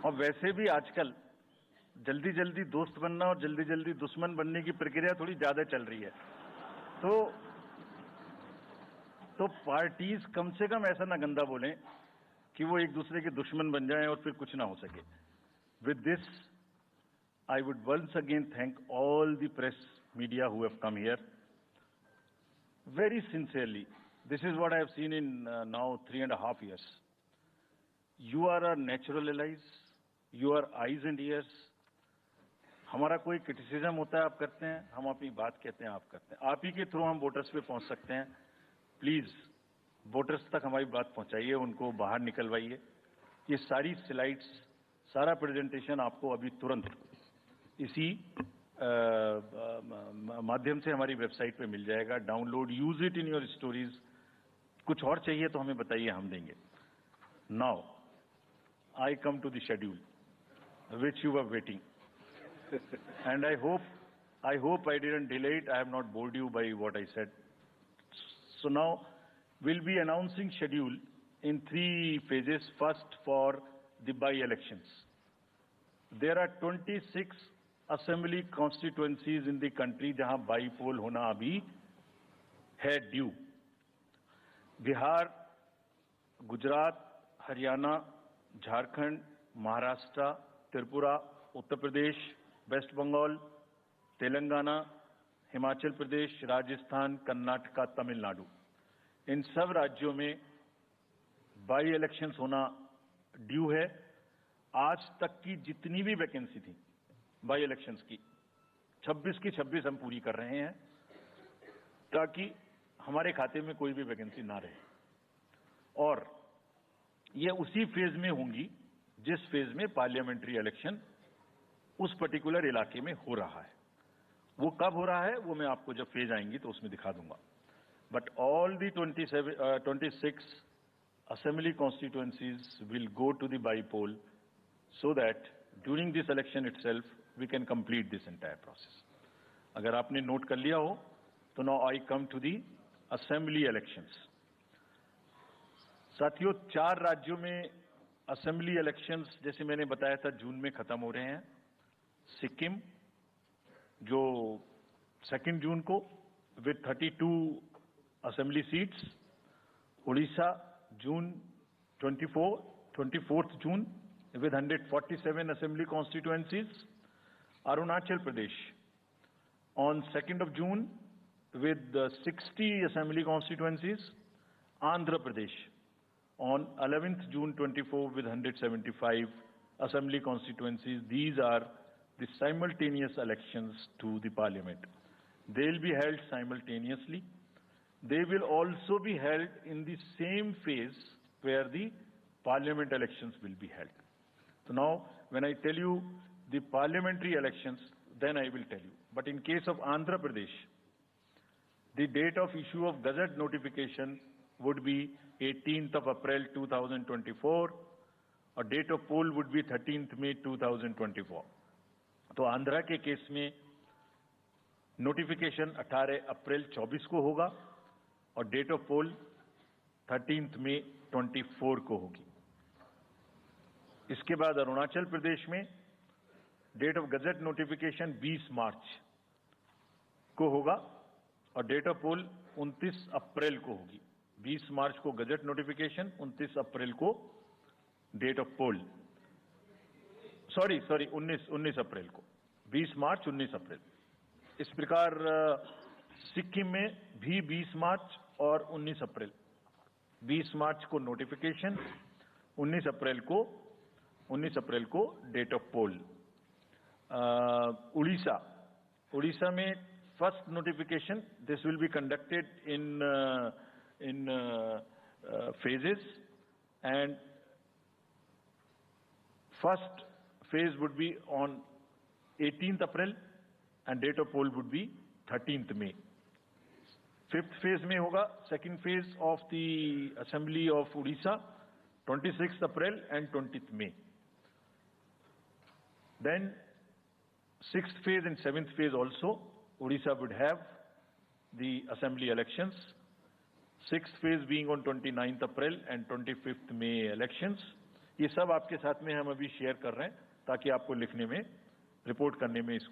और वैसे भी आजकल जल्दी जल्दी दोस्त बनना और जल्दी जल्दी दुश्मन बनने की प्रक्रिया थोड़ी ज्यादा चल रही है। तो पार्टीज कम से कम ऐसा ना गंदा बोलें कि वो एक दूसरे के दुश्मन बन जाएं और फिर कुछ ना हो सके। With this I would once again thank all the press media who have come here very sincerely. This is what I have seen in now 3.5 years. You are our natural allies. You are eyes and ears. हमारा कोई criticism होता है आप करते हैं, हम अपनी बात कहते हैं आप करते हैं। आप ही के थ्रू हम वोटर्स पे पहुंच सकते हैं। प्लीज वोटर्स तक हमारी बात पहुंचाइए, उनको बाहर निकलवाइए। ये सारी स्लाइड्स, सारा प्रेजेंटेशन आपको अभी तुरंत इसी माध्यम से हमारी वेबसाइट पे मिल जाएगा। Download, use it in your stories. कुछ और चाहिए तो हमें बताइए, हम देंगे। Now I come to the schedule which you were waiting and I hope I didn't delay it. I have not bored you by what I said. So now we'll be announcing schedule in 3 phases. First, for the by-elections. There are 26 assembly constituencies in the country जहां बाई-पोल होना अभी है due. Bihar, Gujarat, Haryana, Jharkhand, Maharashtra, Tripura, Uttar Pradesh, waste Bengal, Telangana, Himachal Pradesh, Rajasthan, Karnataka, Tamil Nadu, इन सब राज्यों में by elections होना due है। आज तक की जितनी भी वैकेंसी थी बाई इलेक्शंस की, 26 की 26 हम पूरी कर रहे हैं ताकि हमारे खाते में कोई भी वैकेंसी ना रहे। और ये उसी फेज में होंगी जिस फेज में पार्लियामेंट्री इलेक्शन उस पर्टिकुलर इलाके में हो रहा है। वो कब हो रहा है वो मैं आपको जब फेज आएंगी तो उसमें दिखा दूंगा। But all the 26 assembly constituencies will go to the by-poll so that during this election itself we can complete this entire process. अगर आपने नोट कर लिया हो तो now I come to the assembly elections. साथियों, 4 राज्यों में assembly elections जैसे मैंने बताया था जून में खत्म हो रहे हैं। सिक्किम जो 2 जून को with 32 assembly seats, Odisha June 24th June with 147 assembly constituencies, Arunachal Pradesh on 2nd of June with 60 assembly constituencies, Andhra Pradesh on 11th June 24 with 175 assembly constituencies. These are the simultaneous elections to the parliament. They will be held simultaneously. They will also be held in the same phase where the parliament elections will be held. So now, when I tell you the parliamentary elections, then I will tell you. But in case of Andhra Pradesh, the date of issue of Gazette notification would be 18th of April 2024, or date of poll would be 13th May 2024. तो आंध्रा के case में notification 18 अप्रैल 24 को होगा और date of पोल 13 मई 24 को होगी। इसके बाद अरुणाचल प्रदेश में डेट ऑफ गजट नोटिफिकेशन 20 मार्च को होगा और डेट ऑफ पोल 29 अप्रैल को होगी। 20 मार्च को गजट नोटिफिकेशन, 29 अप्रैल को डेट ऑफ पोल। सॉरी 19 अप्रैल को, 20 मार्च 19 अप्रैल। इस प्रकार सिक्किम में भी 20 मार्च और 19 अप्रैल, 20 मार्च को नोटिफिकेशन, 19 अप्रैल को डेट ऑफ पोल। उड़ीसा में first notification, this will be conducted in phases and first phase would be on 18th April and date of poll would be 13th May. 5th phase में होगा second phase of the Assembly of Odisha, 26th April and 20th May. Then 6th phase and 7th phase also, Odisha would have the Assembly elections. 6th phase being on 29th April and 25th May elections. ये सब आपके साथ में हम अभी share कर रहे हैं ताकि आपको लिखने में, रिपोर्ट करने में इसको